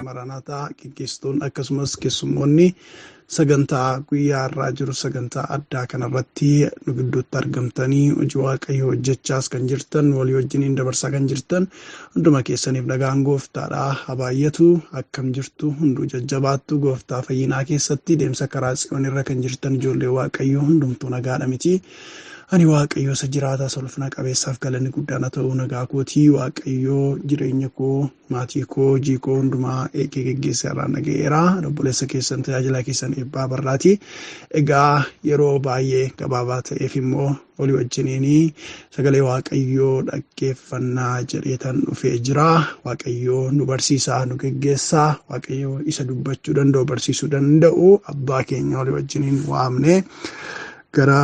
Maranathaa gaggeessitoonni akkasumas keessummoonni sagantaa guyyaa irraa jiru sagantaa addaa kanarratti nu gidduutti argamtanii hojii waaqayyoo hojjechaas kan jirtan walii wajjiniin dabarsaa kan jirtan hunduma keessaniif nagaan gooftaadhaa habaayyatu akkam jirtu hunduu jajjabaattu gooftaa fayyinaa keessatti deemsa karaa tsiyoon irra kan jirtan ijoollee waaqayyoo hundumtuu nagaadha miti. Ani waaqayyoo isa jiraataa solfina qabeessaaf galanni guddaan ta'uu nagaa kootii waaqayyoo jireenya koo maatii koo hojii koo hundumaa eegee geggeessaa irraa naga'eera. Obboleessa keessan tajaajilaa keessan eebbaa barraati. Egaa yeroo baay'ee gabaabaa ta'eef immoo walii wajjiniin sagalee waaqayyoo dhaggeeffannaa jedheetan dhufee jira. Waaqayyoo nu barsiisaa nu geggeessaa waaqayyoo isa dubbachuu danda'u barsiisuu danda'u abbaa keenya walii wajjiniin waamne gara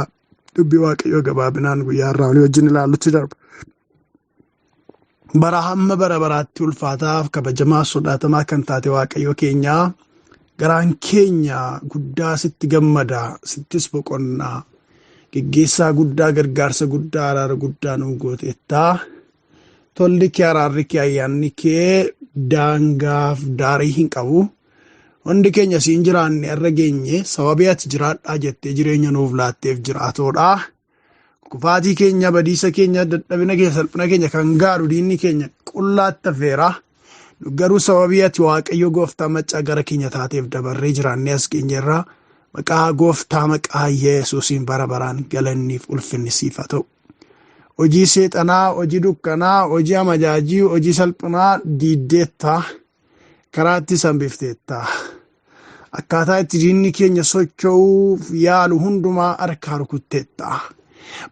dubbii waaqayyoo gabaabinaan guyyaa irraa walii wajjin ilaallutti darba. Bara hamma bara baraatti ulfaataaf kabajamaa sodaatamaa kan taate waaqayyoo keenyaa garaan keenya guddaa sitti gammada sittis boqonnaa geggeessaa guddaa gargaarsa guddaa araara guddaa nu gooteettaa tolli kee araarri kee ayyaanni kee daangaaf daarii hin qabu. Hundi keenya siin jiraanne irra geenye sababii ati jiraadhaa jettee jireenya nuuf laatteef jiraatoodha. Kufaatii keenya badiisa keenya dadhabina keenya salphina keenya kan gaadhu diinni keenya qullaatti hafeera. Garuu sababii ati waaqayyo gooftaa maccaa gara keenya taateef dabarree jiraannee as geenyerra maqaa gooftaa maqaa Yesuusiin bara baraan galanniif ulfinni siif haa ta'u. Hojii seexanaa, hojii dukkanaa, hojii amajaajii, hojii salphinaa diiddeetta. Karaatti sanbifteetta. Akkaataa itti diinni keenya socho'uuf yaalu hundumaa harkaa rukutteetta.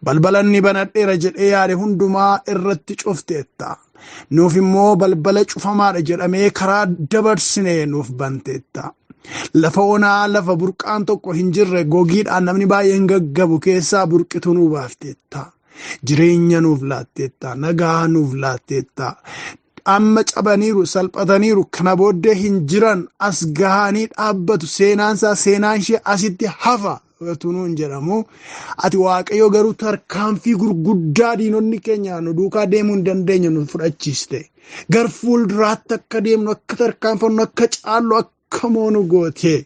Balbalanni banadheera jedhee yaade hundumaa irratti cufteetta. Nuuf immoo balbala cufamaadha jedhamee karaa dabarsinee nuuf banteetta. Lafa onaa lafa burqaan tokko hin jirre gogiidhaan namni baay'een gaggabu keessaa burqitu nuuf baafteetta. Jireenya nuuf laatteetta. Nagaa nuuf laatteetta. Amma cabaniiru salphataniiru kana booddee hin jiran as gahanii dhaabbatu seenaan ishee asitti hafa tunuun jedhamu. Ati waaqayyo garuu tarkaanfii gurguddaa diinonni keenya nu duukaa deemuu hin dandeenye nu fudhachiiste. Gar fuulduraatti akka deemnu akka tarkaanfannu akka caallu akka moonu goote.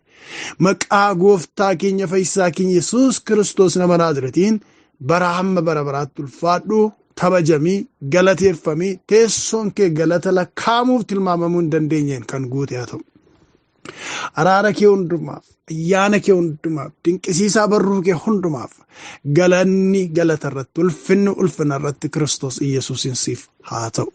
Maqaa gooftaa keenya fayyisaa keenya Yesuus Kiristoos nama Naazreetiin bara hamma bara baraatti ulfaadhu. Kabajamii galateeffamii teessoon kee galata lakkaamuuf tilmaamamuu hin dandeenyeen kan guute haa ta'u. Araara kee hundumaaf, ayyaana kee hundumaaf, dinqisiisaa barruu kee hundumaaf galanni galata irratti ulfinni ulfina irratti Kiristoos Iyyasuusin siif haa ta'u.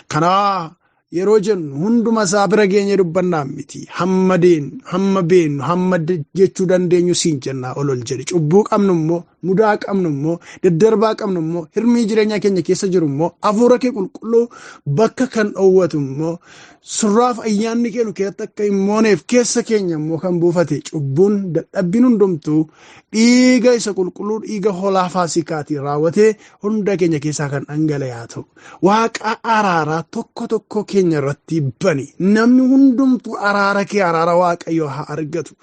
Kanaa yeroo jennu hunduma isaa bira geenye dubbannaan miti. Hamma deenu, hamma beenu, hamma jechuu dandeenyu siin jennaa ol jedhi. Cubbuu qabnu immoo, mudaa qabnu immoo, daddarbaa qabnu immoo, hirmii jireenya keenya keessa jiru immoo, hafuura kee qulqulluu bakka kan dhoowwatu immoo, surraaf ayyaanni kee nu keessatti akka hin mooneef keessa keenya immoo kan buufate cubbuun dadhabbiin hundumtuu dhiiga isa qulqulluu dhiiga hoolaa Faasikaatiin raawwatee hunda keenya keessaa kan dhangala'e haa ta'u. Waaqa araaraa tokko tokko keenya irratti bani. Namni hundumtuu araara kee araara waaqayyo haa argatu.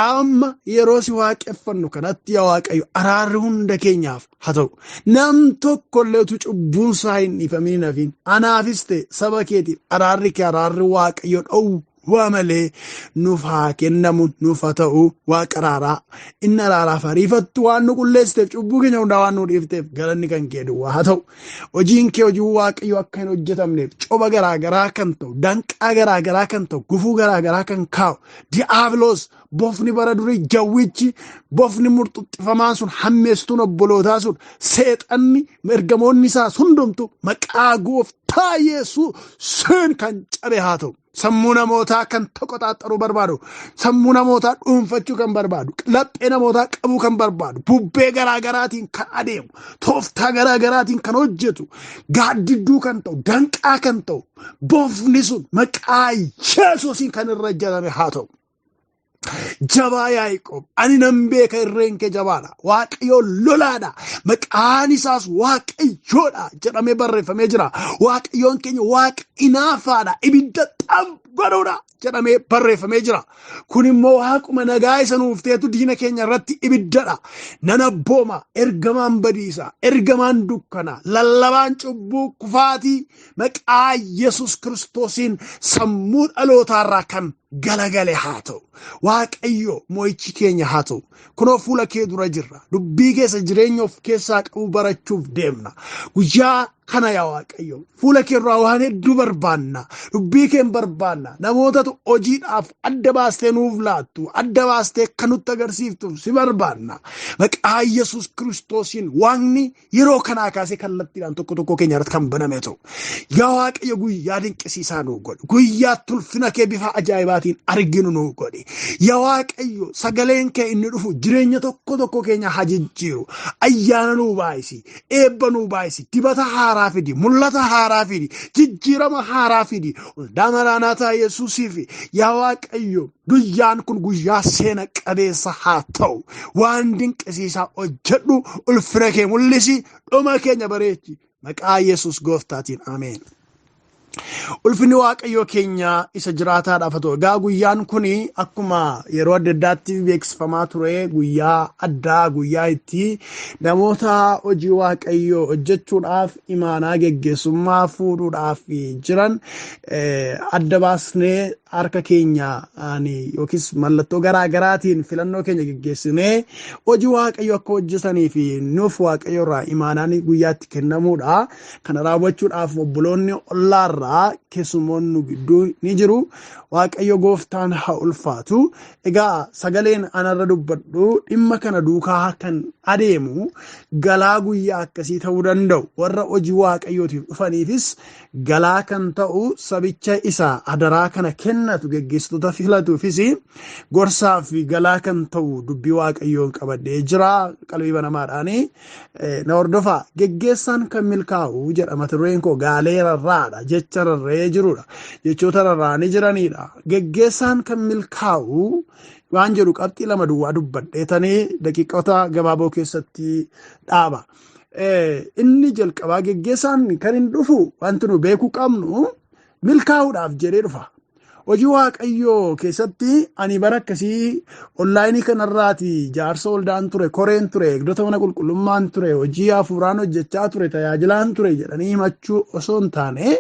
Amma yeroo si waaqeffannu kanatti yaa waaqayyo araarri hunda keenyaaf haa ta'u. Nam tokkolleetu cubbuunsaa hin dhiifamin hafiin. Anaafis ta'e saba keetiif araarri kee araarri waaqayyo dhowwu. Waa malee nuuf haa kennamu nuuf haa ta'u waaqa araaraa inni araaraaf ariifattu waan nu qulleessiteef cubbuu keenya hundaa waan nu dhiifteef galanni kan kee duwwaa haa ta'u. Hojiin kee hojii waaqayyo akka hin hojjetamneef coba garaagaraa kan ta'u danqaa garaagaraa kan ta'u gufuu garaagaraa kan kaa'u di'aabiloos bofni bara durii jawwichi bofni murxuxxifamaan sun hammeestuun obbolootaa sun seexanni ergamoonni isaas hundumtu maqaa gooftaa Yesuusiin kan cabe haa ta'u. Sammuu namootaa kan toqoxaaxaruu barbaadu, sammuu namootaa dhuunfachuu kan barbaadu, laphee namootaa qabuu kan barbaadu, bubbee garaagaraatiin kan adeemu, tooftaa garaagaraatiin kan hojjetu, gaaddidduu kan ta'u, danqaa kan ta'u, bofni sun maqaa Yesuusiin kan irra jalame haa ta'u. Jabaa Yaaqoob ani nan beeka irreen kee jabaadha. Waaqayyo lolaadha. Maqaan isaas Waaqayyoodha jedhamee barreeffamee jira. Waaqayyoon keenya Waaqa inaafaadha. Ibidda godhuudha jedhamee barreeffamee jira. Kun immoo Waaquma nagaa isa nuuf teetu diina keenya irratti ibiddadha. Nan abbooma, ergamaan badiisa, ergamaan dukkana, lallabaan cubbuu kufaatii maqaa Yesus Kiristoosiin sammuu dhalootaarraa kan galagale haa ta'u. Waaqayyo moo'ichi keenya haa ta'u. Kunoo fuula kee dura jirra. Dubbii keessa jireenya of keessaa qabu barachuuf deemna. Guyyaa kana yaa Waaqayyo fuula kee irraa waan hedduu barbaanna. Dubbii kee barbaanna. Namootatu hojiidhaaf adda baastee nuuf laattu, adda baastee kan nutti agarsiiftu si barbaanna. Maqaa Yesus Kiristoosiin Waaqni yeroo kanaa kaasee kallattiidhaan tokko tokko keenya irratti kan baname ta'u. Yaa Waaqayyo guyyaa dinqisiisaa nuu godhu. Guyyaa ulfina kee bifa ajaa'ibaatiin arginu nuu godhi. Yaa Waaqayyo sagaleen kee inni dhufu jireenya tokko tokko keenya haa jijjiiru. Ayyaana nuu baay'isi, eebba nuu baay'isi, dibata haaraa fidi, mul'ata haaraa fidi, jijjiirama haaraa fidi. Waldaa Maraanaataa Yesuusiif yaa Waaqayyo guyyaan kun guyyaa seena qabeessa haa ta'u. Waan dinqisiisaa hojjedhu, ulfina kee mul'isi, dhuma keenya bareechi. Maqaa Yesus Gooftaatiin ameen. Ulfinni Waaqayyoo keenya isa jiraataadhaaf haa ta'u. Egaa guyyaan kun akkuma yeroo adda addaatti beeksifamaa ture, guyyaa addaa, guyyaa itti namoota hojii Waaqayyoo hojjechuudhaaf imaanaa geggeessummaa fuudhuudhaaf jiran adda baasnee harka keenya yookiis mallattoo garaa garaatiin filannoo keenya geggeessinee hojii Waaqayyoo akka hojjetanii fi nuuf Waaqayyo irraa imaanaan guyyaatti kennamuudha. Kana raawwachuudhaaf obboloonni ollaarraa keessumoonni gidduu ni jiru. Waaqayyo Gooftaan haa ulfaatu. Egaa sagaleen anarra dubbadhu dhimma kana duukaa kan adeemu galaa guyyaa akkasii ta'uu danda'u. Warra hojii Waaqayyootiif dhufaniifis galaa kan ta'u sabicha isa adaraa kana kennatu geggeessitoota filatuufis gorsaa fi galaa kan ta'u dubbii Waaqayyoon qabadhee jira. Qalbii banamaadhaani na hordofaa. Geggeessaan kan milkaa'u jedha mata dureen koo gaalee rarraadha jecha rarree jirudha. Jechoota rarraanii jiranidha. Geggeessaan kan milkaa'u waan jedhu qabxii lama duwwaa dubbadheetanii daqiiqota gabaaboo keessatti dhaaba. Inni jalqabaa geggeessaan kan hin dhufu wanti nu beekuu qabnu milkaa'uudhaaf jedhee dhufa. Hojii Waaqayyoo keessatti ani bara akkasii onlaayinii kanarraati jaarsa waldaan ture, koreen ture, eegdota mana qulqullummaan ture, hojii hafuuraan hojjechaa ture, tajaajilaan ture jedhanii himachuu osoo hin taane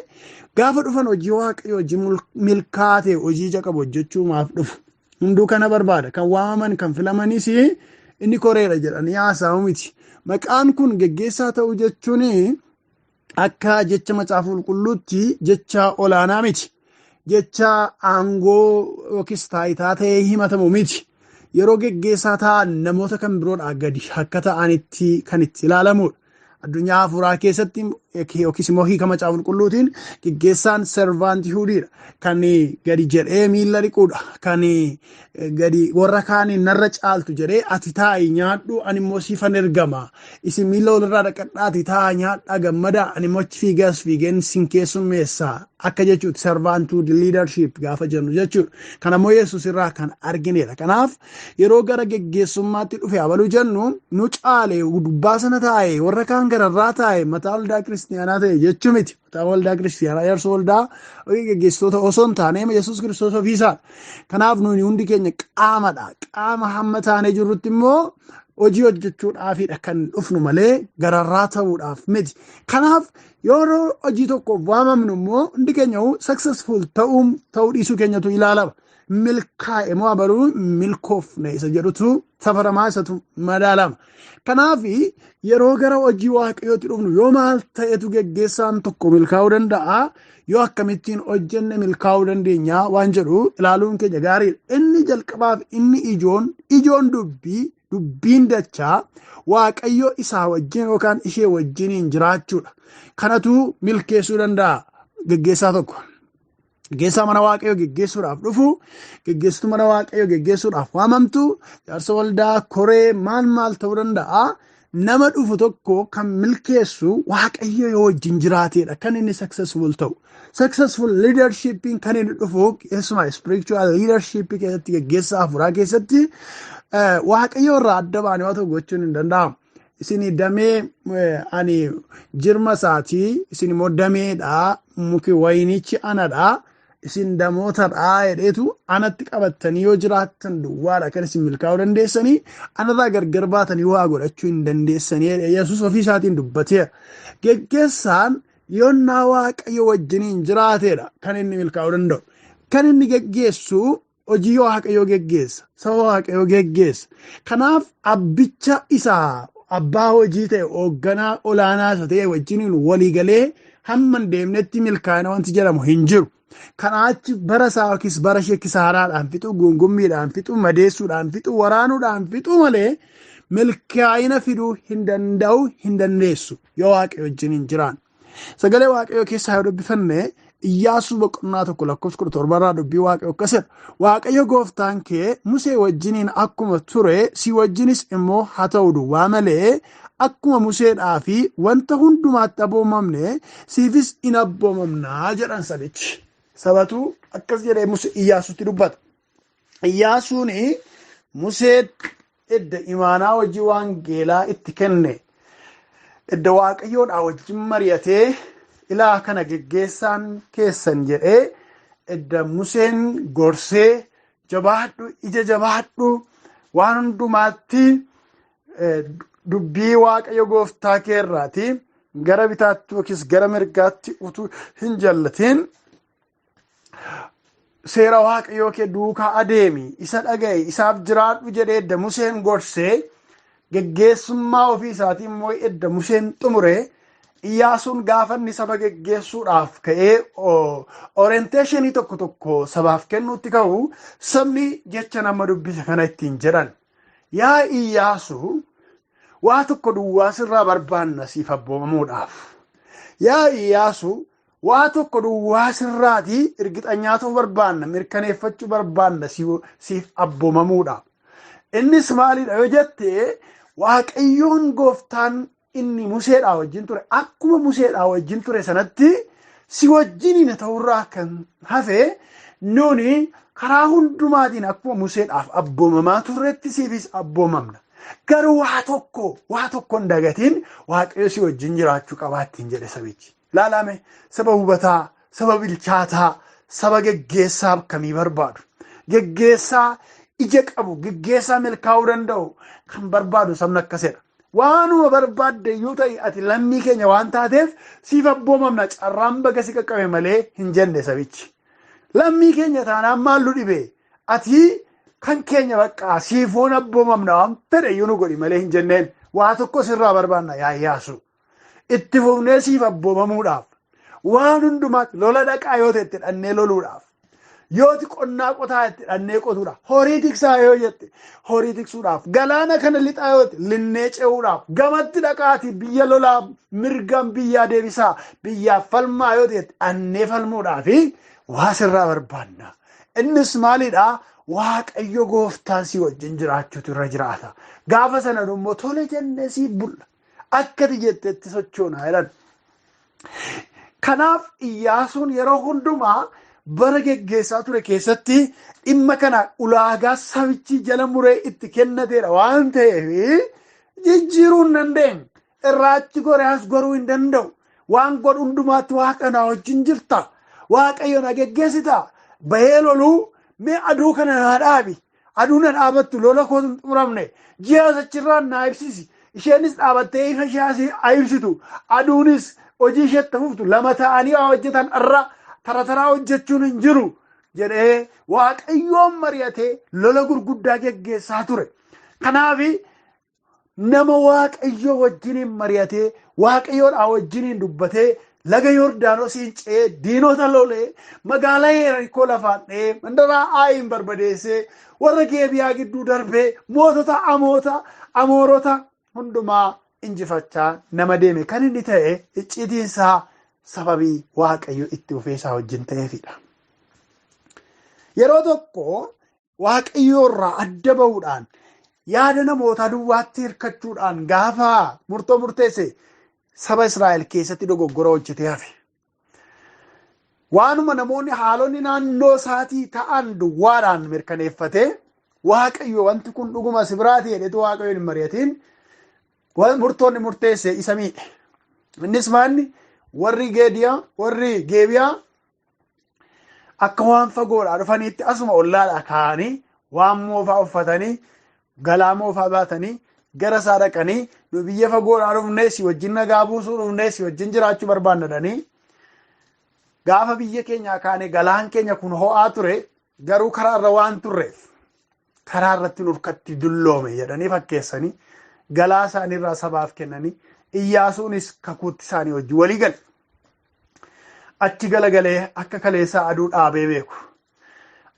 gaafa dhufan hojii Waaqayyoo hojii milkaate hojii jalqabu hojjechuu maaf dhufu. Hunduu kana barbaada. Kan waamaman kan filamanis inni koreedha jedhanii haasa'u miti. Maqaan kun geggeessaa ta'uu jechuun akka jecha macaafa qulqulluutti jecha olaanaa miti. Jecha aangoo yookiis taayitaa ta'ee himatamu miti. Yeroo geggeessaa ta'an namoota kan biroodhaa gadi akka ta'anitti kan itti ilaalamudha. Addunyaa hafuuraa keessatti yookiis immoo hiika macaafa qulqulluutiin geggeessaan servaantihuudidha. Kan gadi jedhee miilla dhiquudha. Kan gadi warra kaaniin narra caaltu jedhee ati taa'i nyaadhu ani immoo siifan ergama. Isin miilla walirraa dhaqadhaa ati taa'a nyaadhaa gammada ani immoo fiigas fiigeen sin keessummeessa. Akka jechuutti servaantihuud liidarship gaafa jennu jechuudha. Kana immoo Yesuus irraa kan arginedha. Kanaaf yeroo gara geggeessummaatti dhufe abaluu jennu nu caale gubbaa sana taa'e warra kaan gararraa taa'e mataa waldaa kiristiyaanaa ta'e jechuu miti. Mataa waldaa kiristiyaanaa jaarsa waldaa geggeessitoota osoo hin taane Yesuus Kiristoos ofiisaadha. Kanaaf nuyi hundi keenya qaamadha. Qaama hamma taanee jirrutti immoo hojii hojjechuudhaafidha kan dhufnu malee gararraa ta'uudhaaf miti. Kanaaf yeroo hojii tokkoof waamamnu immoo hundi keenya successful ta'uu dhiisuu keenyatu ilaalama. Milkaa'e moo abaluu milkoofne isa jedhutu safaramaa isatu madaalama. Kanaaf yeroo gara hojii Waaqayyootti dhufnu yoo maal ta'etu geggeessaan tokko milkaa'uu danda'a, yoo akkamittiin hojjenne milkaa'uu dandeenya waan jedhu ilaaluun keenya gaariidha. Inni jalqabaaf inni ijoon dubbiin dachaa Waaqayyo isaa wajjin yookaan ishee wajjiniin jiraachuudha. Kanatu milkeessuu danda'a geggeessaa tokko. Geggeessaa mana Waaqayyoo geggeessuudhaaf dhufu, geggeessituu mana Waaqayyoo geggeessuudhaaf waamamtu, jaarsa waldaa koree maal ta'uu danda'a. Nama dhufu tokko kan milkeessu Waaqayyo yoo wajjin jiraateedha kan inni successful ta'u. Successful leadershipiin kan inni dhufu keessumaa spiritual leadership keessatti geggeessaa hafuuraa keessatti Waaqayyo irraa adda baanee waa tokko gochuun hin danda'amu. Isin damee ani jirma isaatii, isin immoo dameedha, muki wayinichi anadha. isin damootadhaa jedheetu anatti qabattanii yoo jiraattan duwwaadha kan isin milkaa'uu dandeessanii anarraa gargar baatanii waa godhachuu hin dandeessanii Yesuus ofii isaatiin dubbateera. Geggeessaan yoonnaa Waaqayyo wajjiniin jiraateedha kan inni milkaa'uu danda'u. Kan inni geggeessu hojii Waaqayyoo geggeessa, saba Waaqayyoo geggeessa. Kanaaf abbicha isaa abbaa hojii ta'e hoogganaa olaanaa isa ta'e wajjiniin waliigalee hamma hin deemnetti milkaa'ina wanti jedhamu hin jiru. Kanaachi bara isaa yookiis bara ishee kisaaraadhaan fixuu, gungummiidhaan fixuu, madeessuudhaan fixuu, waraanuudhaan fixuu malee milkaa'ina fiduu hin danda'u, hin dandeessu yoo Waaqayyo wajjiniin jiraan. Sagalee Waaqayyoo keessaa yoo dubbifanne Iyyaasuu boqonnaa 1:17 dubbii Waaqayyo akkasidha. Waaqayyo gooftaan kee Musee wajjiniin akkuma ture si wajjinis immoo haa ta'u duwwaa malee akkuma Museedhaa fi wanta hundumaatti abboomamne siifis hin abboomamnaa jedhan sabichi. Sabatu akkas jedhee Iyyaasuutti dubbata. Iyyaasuun Musee edda imaanaa hojii waangeelaa itti kenne edda Waaqayyoodhaa wajjin mari'atee ilaa kana geggeessaan keessan jedhee edda Museen gorsee jabaadhu ija jabaadhu waan hundumaatti dubbii Waaqayyo gooftaa keerraati gara bitaatti yookiis gara mirgaatti utuu hin jallatiin seera Waaqayyoo kee duukaa adeemi isa dhagaye isaaf jiraadhu jedhee edda Museen gorsee geggeessummaa ofii isaatii immoo edda Museen xumure Iyyaasuun gaafanni saba geggeessuudhaaf ka'ee orienteeshinii tokko tokko sabaaf kennuutti ka'u sabni jecha nama dubbise kana ittiin jedhan. Yaa Iyyaasuu waa tokko duwwaa sirraa barbaanna siif abboomamuudhaaf. Yaa Iyyaasuu waa tokko duwwaa sirraatii irgixanyaa ta'uu barbaanna mirkaneeffachuu barbaanna siif abboomamuudhaaf. Innis maalidha yoo jettee Waaqayyoon gooftaan inni Museedhaa wajjin ture akkuma Museedhaa wajjin ture sanatti si wajjiniin ta'urraa kan hafe nuni karaa hundumaatiin akkuma Museedhaaf abboomamaa turretti siifis abboomamna. Garuu waa tokko hin dagatiin Waaqayyo si wajjin jiraachuu qabaattiin jedhe sabichi. Laalame saba hubataa, saba bilchaataa, saba geggeessaa akkamii barbaadu. Geggeessaa ija qabu, geggeessaa milkaa'uu danda'u kan barbaadu sabni akkasidha. Waanuma barbaadde yoo ta'e ati lammii keenya waan taateef siif abboomamna carraan baga si qaqqabe malee hin jenne sabichi. Lammii keenya taanaan maal nu dhibe ati kan keenya baqqaa siifoon abboomamna waan fedhe iyyuu nu godhi malee hin jenneen waa tokko sirraa barbaanna yaa Iyyaasu. Itti fufnee siif abboomamuudhaaf waan hundumaatti lola dhaqaa yoo ta'e itti dhannee loluudhaaf. Yooti qonnaa qotaa itti dhannee qotuudhaaf horii tiksaa yoo jette horii tiksuudhaaf galaana kana lixaa yoo ta'e linnee ce'uudhaaf gamatti dhaqaati biyya lolaa mirgaan biyyaa deebisaa biyyaaf falmaa yoo ta'e dhannee falmuudhaaf waa sirraa barbaanna. Innis maalidhaa Waaqayyo gooftaan si wajjin jiraachuutu irra jiraata. Gaafa sana immoo tole jennee siif bulla akkati jetteetti sochoonaa jedhan. Kanaaf Iyyaasuun yeroo hundumaa bara geggeessaa ture keessatti dhimma kana ulaagaa sabichi jala muree itti kennateedha waan ta'eef jijjiiruu hin dandeenye. Irraachi goreas goruu hin danda'u. Waan godhu hundumaatti Waaqayyo wajjin jirta. Waaqayyo na geggeessita. Bahee loluu mee aduu kana naa dhaabi. Aduu na dhaabattu lola kootu hin xumuramne. Ji'a achirraan naa ibsisi. Isheenis dhaabattee ifa ishee ibsitu. Aduunis hojii isheetti fuftu lama ta'anii waa hojjetan irra taraa hojjechuun hin jiru jedhee Waaqayyoon mari'atee lola gurguddaa geggeessaa ture. Kanaaf nama Waaqayyo wajjiniin mari'atee Waaqayyoodhaa wajjiniin dubbatee laga Yordaanosiin ce'ee diinota lolee magaalaa Yerikoo lafaan dha'ee mandaraa Aayin barbadeessee warra Geebiyaa gidduu darbee mootota Amoorota hundumaa injifachaa nama deeme kan inni ta'e icciitiinsaa sababii Waaqayyo itti fufeesaa wajjin ta'eefidha. Yeroo tokko Waaqayyo irraa adda bahuudhaan yaada namoota duwwaatti hirkachuudhaan gaafa murtoo murteesse saba Israa'el keessatti dogoggora hojjetee hafe. Waanuma namoonni haalonni naannoo isaatii ta'an duwwaadhaan mirkaneeffatee Waaqayyo wanti kun dhuguma si biraati jedhetu Waaqayyoon hin mari'atiin murtoonni murteesse isa miidhe. Innis maanni warri Geebiyaa akka waan fagoodhaa dhufaniitti asuma ollaadhaa kaa'anii waan moofaa uffatanii galaa moofaa baatanii gara isaa dhaqanii nu biyya fagoodhaa dhufnee si wajjin nagaa buusuu dhufnee si wajjin jiraachuu barbaannadhanii gaafa biyya keenyaa kaane galaan keenya kun ho'aa ture garuu karaarra waan turreef karaa irratti nurkatti dulloome jedhanii fakkeessanii galaa isaaniirraa sabaaf kennanii Iyyaasuunis kakuutti isaanii wajjin walii gale. Achi galagalee akka kaleessa aduu dhaabee beeku.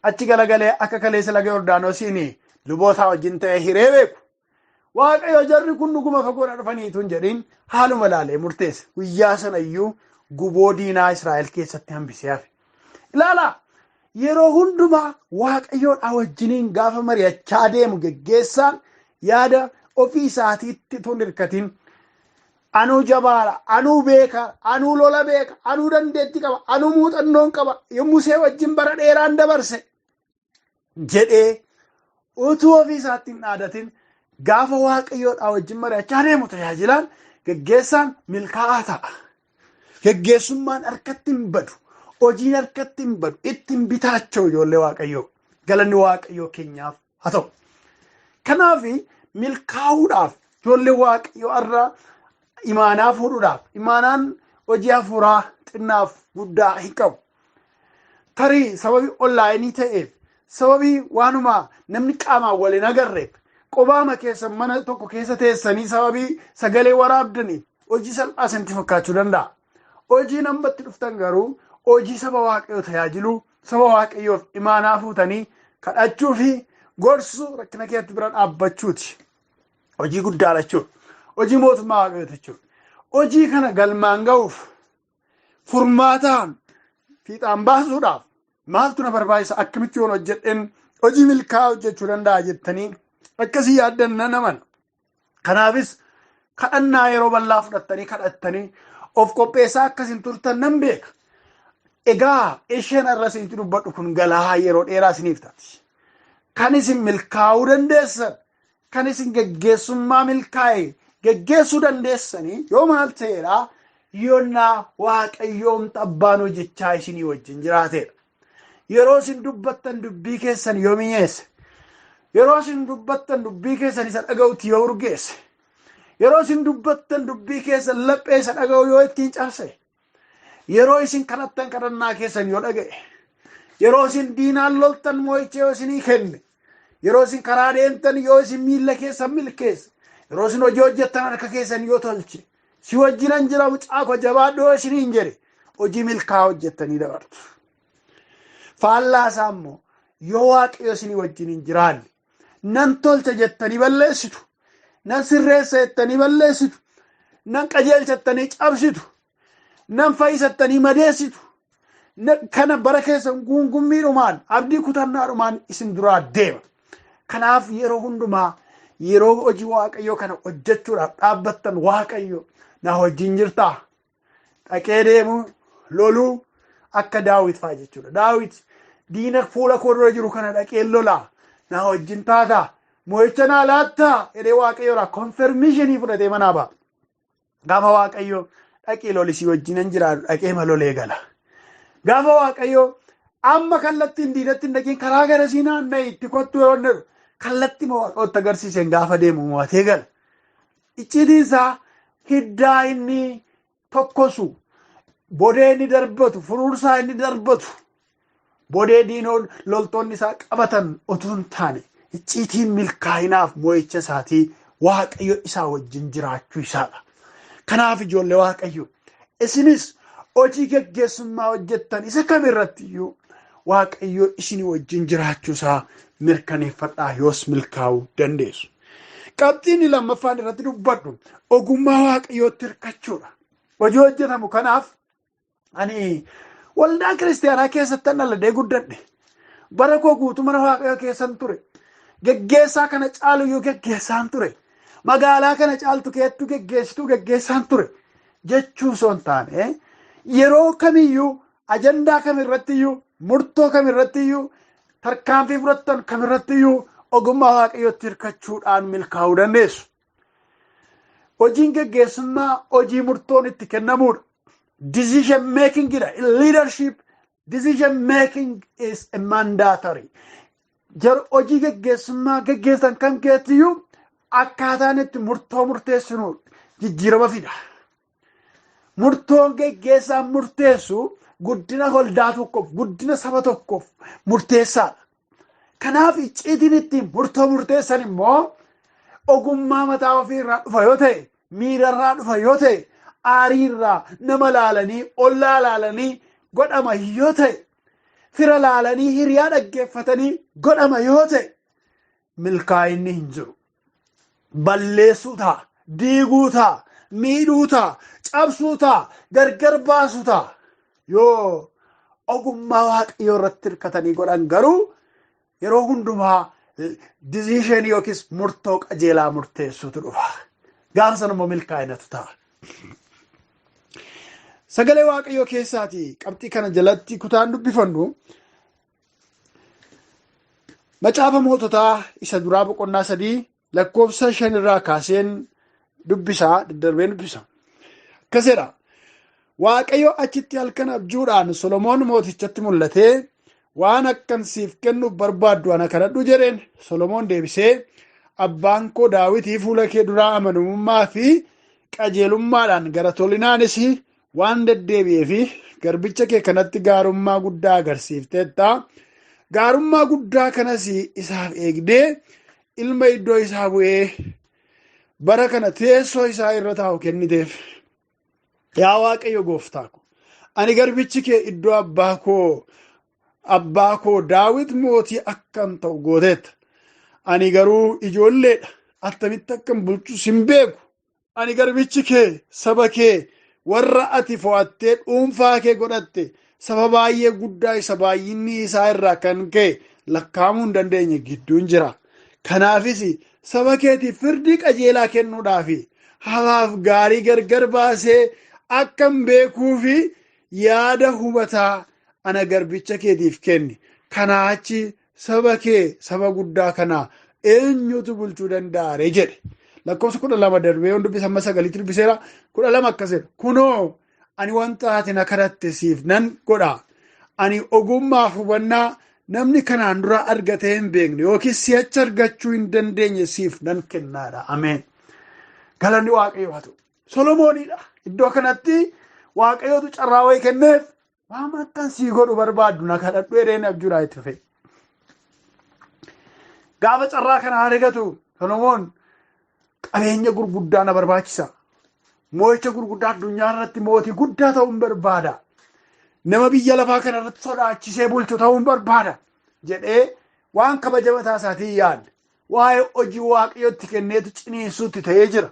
Achi galagalee akka kaleessa laga Yordaanosiin luboota wajjin ta'ee hiree beeku. Waaqayyo jarri kun dhuguma fagoodhaa dhufaniitu hin jedhin haaluma laalee murteesse. Guyyaa sanayyuu guboo diinaa Israa'el keessatti hambisee hafe. Ilaalaa yeroo hundumaa waaqayyoodhaa wajjiniin gaafa mari'achaa deemu geggeessaan yaada ofii isaatiitti tun hirkatiin anuu jabaadha, anuu beeka, anuu lola beeka, anuu dandeetti qaba, anuu muuxannoon qaba, Musee wajjin bara dheeraan dabarse jedhee utuu ofii isaatti hin dhaadatin gaafa waaqayyoodhaa wajjin mari'achaa deemu tajaajilaan geggeessaan milkaa'aa ta'a. Geggeessummaan harkatti hin badu, hojiin harkatti hin badu, ittiin bitaachuu ijoollee waaqayyoo. Galanni waaqayyoo keenyaaf haa ta'u. Kanaaf milkaa'uudhaaf ijoollee waaqayyoo irraa imaanaa fuudhuudhaaf imaanaan hojii hafuuraa xinnaaf guddaa hin qabu. Tarii sababii onlaayinii ta'eef sababii waanuma namni qaamaan waliin agarreef qobaama keessa mana tokko keessa teessanii sababii sagalee waraabdanii hojii salphaa isinitti fakkaachuu danda'a. Hojii namatti dhuftan garuu hojii saba waaqayyoo tajaajiluu saba waaqayyoof imaanaa fuutanii kadhachuu fi gorsuu rakkina keessatti bira dhaabbachuuti. Hojii guddaa jechuudha. Hojii mootummaa waaqayyooti jechuudha. Hojii kana galmaan ga'uuf furmaataan fiixaan baasuudhaaf maaltu na barbaachisa akkamitti yoon hojjedheen hojii milkaa'aa hojjechuu danda'a jettanii akkasii yaaddan naman. Kanaafis kadhannaa yeroo bal'aa fudhattanii kadhattanii of qopheessaa akkasiin turtan nan beeka. Egaa isheen irra isinitti dubbadhu kun galaa yeroo dheeraa isiniif taati. Kan isin milkaa'uu dandeessan, kan isin geggeessummaa milkaa'e geggeessuu dandeessanii yoo maal ta'eedha yoonnaa waaqayyoon abbaan hojjechaa isinii wajjin jiraateedha. Yeroo isin dubbattan dubbii keessan yoo mi'eesse, yeroo isin dubbattan dubbii keessan isa dhaga'utti yoo urgeesse, yeroo isin dubbattan dubbii keessan laphee isa dhaga'u yoo ittiin cabse, yeroo isin kadhattan kadhannaa keessan yoo dhaga'e, yeroo isin diinaan loltan moo'icha yoo isinii kenne, yeroo isin karaa deemtan yoo isin miilla keessan milkeesse, yeroo isin hojii hojjettan harka keessan yoo tolche, si wajjinan jira mucaako jabaadhoo isiniin jedhe hojii milkaa'aa hojjettanii dabartu. Faallaa isaa immoo yoo waaqayyo isinii wajjin hin jiraanne nan tolcha jettanii balleessitu, nan sirreessa jettanii balleessitu, nan qajeelchattanii cabsitu, nan fayyisattanii madeessitu, kana bara keessan guungummiidhumaan abdii kutannaadhumaan isin duraa deema. Kanaaf yeroo hundumaa yeroo hojii waaqayyoo kana hojjechuudhaaf dhaabbattan waaqayyo na wajjin jirtaa dhaqee deemu loluu akka Daawit fa'aa jechuudha. Daawit diina fuula koo dura jiru kana dhaqee lolaa na wajjin taataa moo'icha naa laattaa jedhee waaqayyoodhaa konfirmeeshinii fudhatee manaa ba'a. Gaafa waaqayyo dhaqee lolisii wajjinan jiraadhu dhaqee malolee gala. Gaafa waaqayyo amma kallattiin diinatti hin dhaqiin karaa garasii naanna'e itti kottu yoo jedhu kallattii waaqootti agarsiiseen gaafa deemu mo'atee gala. Icciitiin isaa hiddaa inni tokkosu, bodee inni darbatu, furuursaa inni darbatu, bodee diinoon loltoonni isaa qabatan utuu hin taane icciitiin milkaa'inaaf mo'icha isaatii waaqayyo isaa wajjin jiraachuu isaadha. Kanaaf ijoollee waaqayyo isinis hojii geggeessummaa hojjettan isa kamirratti iyyuu waaqayyo isinii wajjin jiraachuu isaa mirkaneeffadhaa yoos milkaa'uu dandeessu. Qabxiin lammaffaan irratti dubbadhu ogummaa waaqayyootti hirkachuudha. Hojii hojjetamu kanaaf ani waldaa kiristaanaa keessatti dhaladhee guddadhe. Bara koo guutuu mana waaqayyoo keessan ture. Geggeessaa kana caalu yoo geggeessaan ture. Magaalaa kana caaltu keettu geggeessituu geggeessaan ture. Jechuu osoo hin taane yeroo kamiyyuu ajandaa kamirrattiyyuu murtoo kamirrattiyyuu tarkaanfii fudhattan kamirrattiyyuu ogummaa waaqayyootti hirkachuudhaan milkaa'uu dandeessu. Hojiin geggeessummaa hojii murtoon itti kennamuudha. Decision making gida leadership Decision making is a mandatory. Jar hojii geggeessummaa geggeessan kan keetiyyuu akkaataan itti murtoo murteessinu jijjiirama fida. Murtoon geggeessaan murteessu guddina waldaa tokkoof guddina saba tokkoof murteessaadha. Kanaaf icciitiin ittiin murtoo murteessan immoo ogummaa mataa ofiirraa dhufa yoo ta'e, miirarraa dhufa yoo ta'e, aariirraa nama laalanii ollaa laalanii godhama yoo ta'e, fira laalanii hiriyaa dhaggeeffatanii godhama yoo ta'e, milkaa'inni hin jiru. Balleessuu ta'a, diiguu ta'a, miidhuu ta'a, cabsuu ta'a, gargar baasuu ta'a. Yoo ogummaa waaqayyoo irratti hirkatanii godhan garuu yeroo hundumaa decision yookiis murtoo qajeelaa murteessuutu dhufa. Gaafa sana immoo milkaa'inatu ta'a. Sagalee waaqayyoo keessaati qabxii kana jalatti kutaan dubbifannu macaafa moototaa isa duraa boqonnaa 3 lakkoofsa 5 irraa kaaseen dubbisaa daddarbeen dubbisa. Akkasidha. Waaqayyo achitti halkan abjuudhaan Solomoon mootichatti mul'atee waan akkan siif kennuuf barbaaddu ana kadhadhu jedheen. Solomoon deebisee abbaan koo Daawitii fuula kee duraa amanamummaa fi qajeelummaadhaan gara tolinaanis waan deddeebi'ee fi garbicha kee kanatti gaarummaa guddaa agarsiifteetta. Gaarummaa guddaa kanas isaaf eegdee ilma iddoo isaa bu'ee bara kana teessoo isaa irra taa'u kenniteef. Yaa Waaqayyo gooftaa ko, ani garbichi kee iddoo abbaa koo Daawit mootii akkan ta'u gooteetta. Ani garuu ijoolleedha. Attamitti akkan bulchus hin beeku. Ani garbichi kee saba kee warra ati fo'attee dhuunfaa kee godhatte saba baay'ee guddaa isa baay'inni isaa irraa kan ka'e lakkaa'amuu hin dandeenye gidduun jira. Kanaafis saba keetiif firdii qajeelaa kennuudhaafi hafaaf gaarii gargar baasee akkan beekuu fi yaada hubataa ana garbicha keetiif kenni. Kanaa achi saba kee saba guddaa kanaa eenyutu bulchuu danda'a jedhe. Lakkoofsa 12 darbee yoon dubbisa amma 9 dubbiseera. 12 akkasidha. Kunoo ani wanta ati na kadhatte siif nan godha. Ani ogummaa fi hubannaa namni kanaan dura argatee hin beekne yookiis si'achi argachuu hin dandeenye siif nan kennaadha. Ameen. Galanni Waaqayyoo haa ta'u. Solomoonidha. Iddoo kanatti Waaqayyootu carraa wayii kenneef waan akkan sii godhu barbaaddu na kadhadhu jedheen abjuudhaa itti dhufe. Gaafa carraa kana argatu Solomoon qabeenya gurguddaa na barbaachisa. Moo'icha gurguddaa addunyaa irratti mootii guddaa ta'uun barbaada. Nama biyya lafaa kana irratti sodaachisee bulchu ta'uun barbaada jedhee waan kabaja mataa isaatii yaadde. Waa'ee hojii Waaqayyootti kenneetu ciniinsuutti ta'ee jira.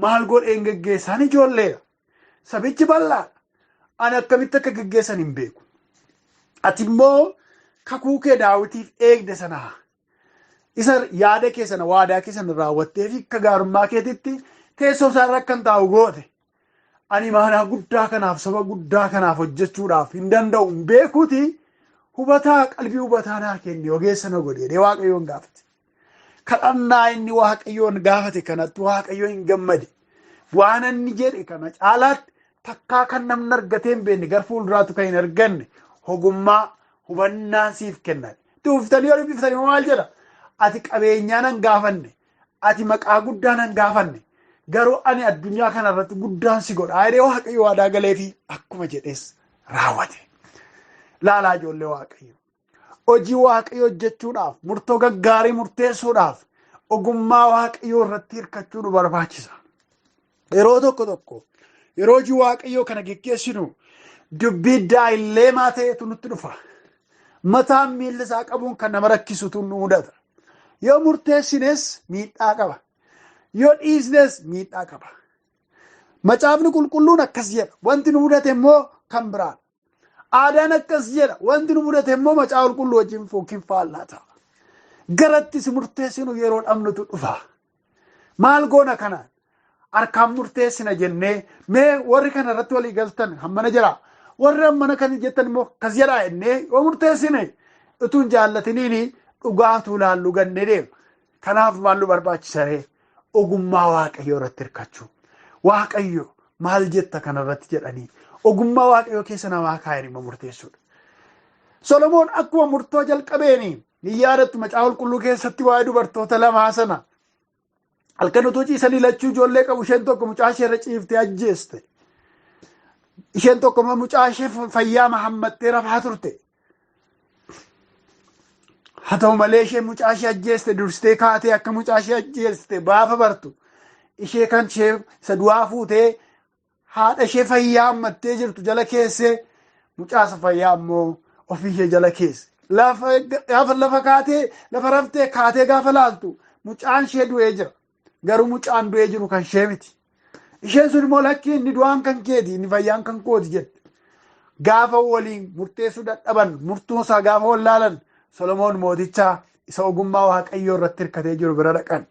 Maal godheen geggeessaan ijoolleedha. Sabichi bal'aadha. Ani akkamitti akka geggeessan hin beeku. Ati immoo kakuu kee Daawitiif eegde sana isa yaada kee sana waadaa kee sana raawwattee fi akka gaarummaa keetitti teessoo isaarra akkan taa'u goote. Ani maanaa guddaa kanaaf saba guddaa kanaaf hojjechuudhaaf hin danda'u hin beekuuti hubataa qalbii hubataa naa kenni ogeessa na godhe jedhee Waaqayyoon gaafate. Kadhannaa inni Waaqayyoon gaafate kanatti Waaqayyoon hin gammade. Waan inni jedhe kana caalaatti takkaa kan namni argatee hin beekne gar fuulduraatu kan hin arganne ogummaa hubannaa siif kennan. Tuuftanii yoo dubbiftanii maal jedha? Ati qabeenyaa nan gaafanne, ati maqaa guddaa nan gaafanne, garuu ani addunyaa kana irratti guddaan si godha. Ayidee Waaqayyo waadaa galee fi akkuma jedhees raawwate. Laalaa ijoollee Waaqayyo. Hojii Waaqayyo hojjechuudhaaf, murtoo gaggaarii murteessuudhaaf, ogummaa Waaqayyoo irratti hirkachuu nu barbaachisa. Yeroo tokko yeroo hojii Waaqayyoo kana geggeessinu dubbii daa'illeemaa ta'etu nutti dhufa. Mataan miilli isaa qabuun kan nama rakkisutu nu mudata. Yoo murteessines miidhaa qaba. Yoo dhiisnes miidhaa qaba. Macaafni qulqulluun akkas jedha. Wanti nu mudate immoo kan biraadha. Aadaan akkas jedha. Wanti nu mudate immoo macaafa qulqulluu wajjin fookin faallaa ta'a. Garattis murteessinu yeroo dhabnutu dhufa. Maal goona kanaan? Harkaan murteessina jennee mee warri kana irratti walii galtan hammana jira. Warri hammana kan jettan immoo akkas jedhaa jennee yoo murteessine utuun jaallatiniini dhugaatuu laallu gannee deema. Kanaaf maal nu barbaachisa? Ogummaa Waaqayyoo irratti hirkachuu. Waaqayyo maal jetta kana irratti jedhanii ogummaa Waaqayyoo keessa namaa kaa'anii murteessuudha. Solomoon akkuma murtoo jalqabeeni ni yaadattu macaafa qulqulluu keessatti waa'ee dubartoota lamaa sana. Halkan utuu ciisanii lachuu ijoollee qabu isheen tokko mucaa ishee irra ciiftee ajjeeste. Isheen tokko mucaa ishee fayyaa hammattee rafaa turte. Haa ta'u malee isheen mucaa ishee ajjeeste dursitee kaatee akka mucaa ishee ajjeeste baafa bartu. Ishee kan ishee isa du'aa fuutee haadha ishee fayyaa hammattee jirtu jala keessee mucaa isa fayyaa ammoo ofii ishee jala keesse. Lafa kaatee lafa raftee kaatee gaafa laaltu mucaan ishee du'ee jira. Garuu mucaan du'ee jiru kan ishee miti. Isheen sun immoo lakkii inni du'aan kan keeti inni fayyaan kan kooti jette. Gaafa waliin murteessuu dadhaban murtuu isaa gaafa wallaalan Solomoon mooticha isa ogummaa Waaqayyoo irratti hirkatee jiru bira dhaqan.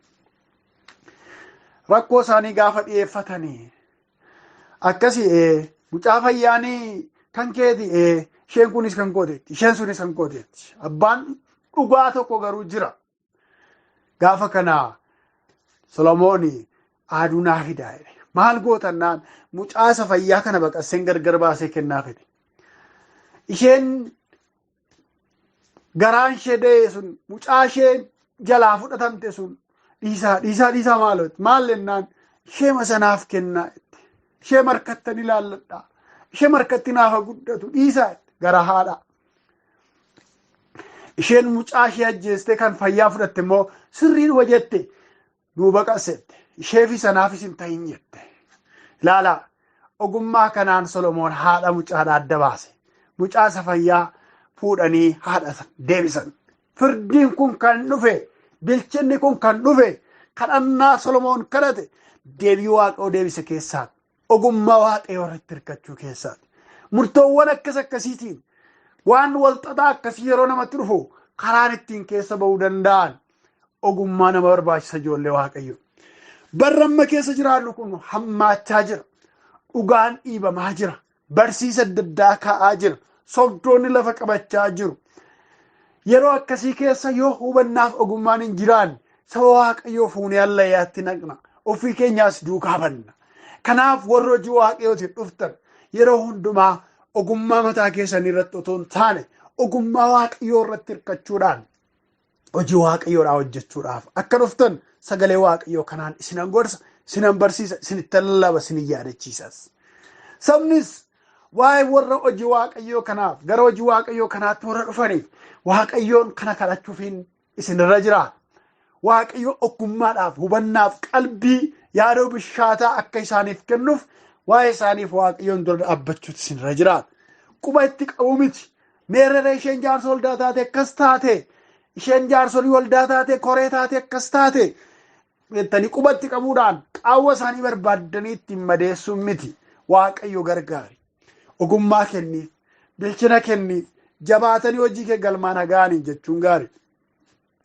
Rakkoo isaanii gaafa dhiyeeffatanii akkasii mucaa fayyaanii kan keeti isheen kunis kan kooteetti isheen sunis kan kooteetti. Abbaan dhugaa tokko garuu jira. Gaafa kana Solomoon aaduu naa fidaa jedhe. Maal gootannaan mucaa isa fayyaa kana baqasseen gargar baasee kennaa fedhe. Isheen garaan ishee da'ee sun mucaa ishee jalaa fudhatamte sun dhiisaa maalooti. Maal jennaan ishee sanaaf kennaa itti. Ishee markattan ilaalladhaa. Ishee markatti naafa guddatu dhiisaa itti gara haadha. Isheen mucaa ishee ajjeeste kan fayyaa fudhatte immoo sirriidhuma jette nuu baqassette. Isheefi sanaafis hin ta'in jette. Ilaalaa ogummaa kanaan Solomoon haadha mucaadha adda baase. Mucaa isa fayyaa fuudhanii haadha deebisan. Firdiin kun kan dhufe, bilchinni kun kan dhufe, kadhannaa Solomoon kadhate deebii Waaqayyoo deebise keessaati. Ogummaa Waaqayyoo irratti hirkachuu keessaati. Murtoowwan akkasiitiin waan walxaxaa akkasii yeroo namatti dhufu karaan ittiin keessa ba'uu danda'an ogummaa nama barbaachisa ijoollee Waaqayyoo. Barramma keessa jiraannu kun hammaachaa jira. Dhugaan dhiibamaa jira. Barsiisa adda addaa kaa'aa jira. Sobdoonni lafa qabachaa jiru. Yeroo akkasii keessa yoo hubannaaf ogummaan hin jiraanne saba Waaqayyoo fuunee allayyaatti naqna. Ofii keenyaas duukaa banna. Kanaaf warra hojii Waaqayyootiin dhuftan yeroo hundumaa ogummaa mataa keessanii irratti otoo hin taane ogummaa Waaqayyoo irratti hirkachuudhaan hojii Waaqayyoodhaa hojjechuudhaaf akka dhuftan sagalee Waaqayyoo kanaan isinan gorsa, isinan barsiisa, isinitti lallaba, isinin yaadachiisas. Sabnis waa'ee warra hojii Waaqayyoo kanaaf gara hojii Waaqayyoo kanaatti warra dhufaniif Waaqayyoon kana kadhachuufiin isinirra jiraata. Waaqayyo ogummaadhaaf hubannaaf qalbii yaaduu bishaataa akka isaaniif kennuuf waa'ee isaaniif Waaqayyoon dura dhaabbachuutu isinirra jiraata. Quba itti qabu miti. Meerree isheen jaarsa waldaa taate akkas taate, isheen jaarsolii waldaa taate koree taate akkas taate jettanii qubatti qabuudhaan qaawwa isaanii barbaaddanii ittiin madeessuun miti. Waaqayyo gargaari. Ogummaa kenniif, bilchina kenniif, jabaatanii hojii kee galmaan hagaanii jechuun gaari.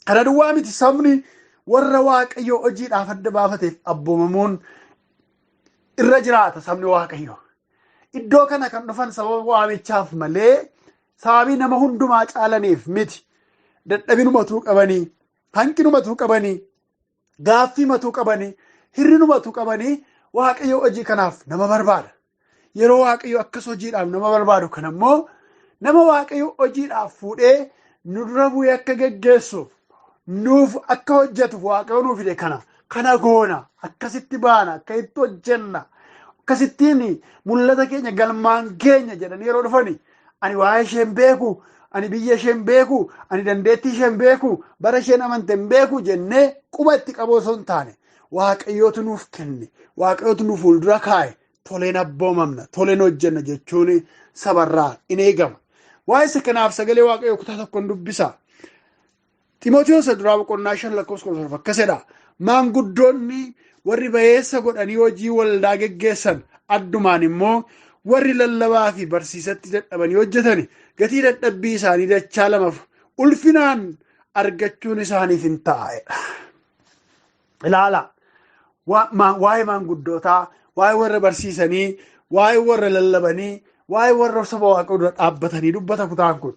Kana duwwaa miti sabni warra Waaqayyo hojiidhaaf adda baafateef abboomamuun irra jiraata sabni Waaqayyo. Iddoo kana kan dhufan sababa waamichaaf malee sababii nama hundumaa caalaniif miti. Dadhabinumatuu qabanii, hanqinumatuu qabanii, gaaffiimatuu qabanii, hirrinumatuu qabanii Waaqayyo hojii kanaaf nama barbaada. Yeroo Waaqayyo akkas hojiidhaaf nama barbaadu kan ammoo nama Waaqayyo hojiidhaaf fuudhee nu dura bu'ee akka geggeessuuf nuuf akka hojjetuuf Waaqayyo nuuf fide kana goona akkasitti baana akka itti hojjenna akkasittiin mul'ata keenya galmaan keenya jedhanii yeroo dhufani ani waa'ee isheen beeku, ani biyya isheen beeku, ani dandeettii isheen beeku, bara isheen amante hin beeku jennee quba itti qabuu osoo hin taane Waaqayyootu nuuf kenne, Waaqayyootu nuuf fuuldura kaa'e. Toleen abboomamna, toleen hojjenna jechuun sabarraa in eegama. Waa'ee isa kanaaf sagalee Waaqayyoo kutaa tokkoon dubbisa. Ximootiyoos duraa boqonnaa 5:1 akkasidha. Maanguddoonni warri bayeessa godhanii hojii waldaa geggeessan addumaan immoo warri lallabaa fi barsiisatti dadhabanii hojjetani gatii dadhabbii isaanii dachaa lamaaf ulfinaan argachuun isaaniif hin taa'edha. Ilaala waa'ee maanguddootaa, waa'ee warra barsiisanii, waa'ee warra lallabanii, waa'ee warra saba Waaqayyoo dura dhaabbatanii dubbata kutaan kun.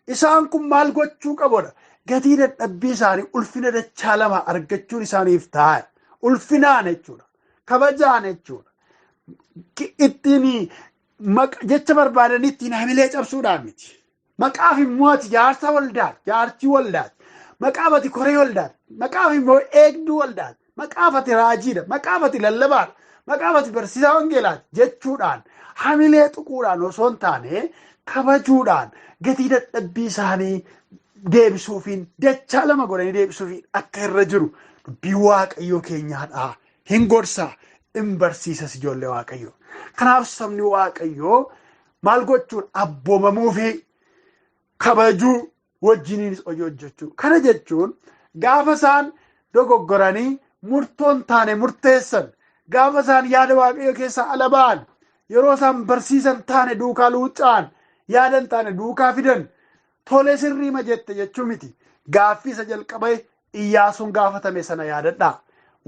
Isaan kun maal gochuu qabodha? Gatii dadhabbii isaanii ulfina dachaa lama argachuun isaaniif taa'e. Ulfinaan jechuudha. Kabajaan jechuudha. Ittiin jecha barbaadanii ittiin hamilee cabsuudhaan miti. Maqaaf immoo ati jaarsa waldaati, jaartii waldaati. Maqaaf ati koree waldaati. Maqaaf immoo eegduu waldaati. Maqaaf ati raajiidha. Maqaaf ati lallabaadha. Maqaaf ati barsiisaa wangeelaati jechuudhaan hamilee tuquudhaan osoo hin taane kabajuudhaan gatii dadhabbii isaanii deebisuufiin dachaa lama godhanii deebisuufiin akka irra jiru dubbii Waaqayyoo keenyaadhaa hin gorsaa, hin barsiisas ijoollee Waaqayyoo. Kanaaf sabni Waaqayyoo maal gochuun abboomamuu fi kabajuu wajjiniinis hojii hojjechuu. Kana jechuun gaafa isaan dogoggoranii murtoon taane murteessan, gaafa isaan yaada Waaqayyoo keessaa ala ba'an, yeroo isaan barsiisan taane duukaa luucca'an, yaada hin taane duukaa fidan, tolee sirriima jette jechuu miti. Gaaffii isa jalqabee Iyyaasuun gaafatame sana yaadadhaa.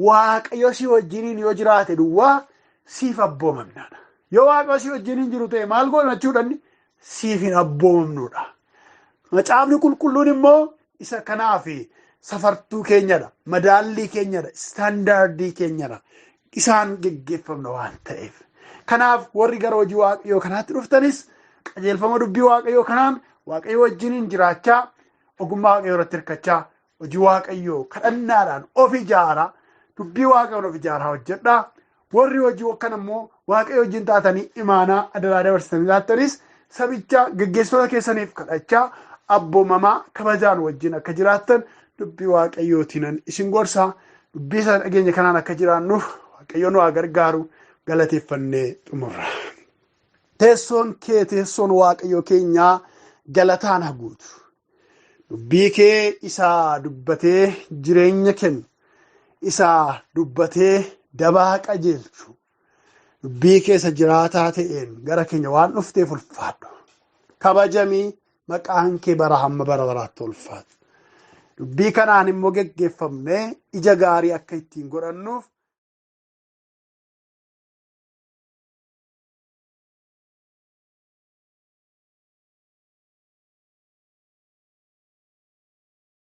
Waaqayyo si wajjiniin yoo jiraate duwwaa siif abboomamnaadha. Yoo Waaqayyo si wajjiniin jiru ta'e maal godhama jechuudhaan siif hin abboomamnuudha. Macaafni qulqulluun immoo isa kanaaf safartuu keenyadha, madaallii keenyadha, istaandaardii keenyadha. Isaan geggeeffamna waan ta'eef. Kanaaf warri gara hojii Waaqayyoo kanaatti dhuftanis qajeelfama dubbii Waaqayyoo kanaan Waaqayyo wajjiniin jiraachaa, ogummaa Waaqayyoo irratti hirkachaa, hojii Waaqayyoo kadhannaadhaan of ijaaraa, dubbii Waaqayyoon of ijaaraa hojjedhaa. Warri hojii kana immoo Waaqayyo wajjin taatanii imaanaa adaraa dabarsitanii laattanis sabicha geggeessitoota keessaniif kadhachaa, abboomamaa kabajaan wajjin akka jiraattan dubbii Waaqayyootiin isin gorsaa. Dubbii isa dhageenya kanaan akka jiraannuuf Waaqayyo nu haa gargaaru. Galateeffannee xumurra. Teessoon kee teessoon Waaqayyoo keenyaa galataan haa guutu. Dubbii kee isaa dubbatee jireenya kennu, isaa dubbatee dabaa qajeelchu, dubbii keessa jiraataa ta'een gara keenya waan dhufteef ulfaadhu. Kabajamii maqaan kee bara hamma bara baraatti ulfaatu. Dubbii kanaan immoo geggeeffamnee ija gaarii akka ittiin godhannuuf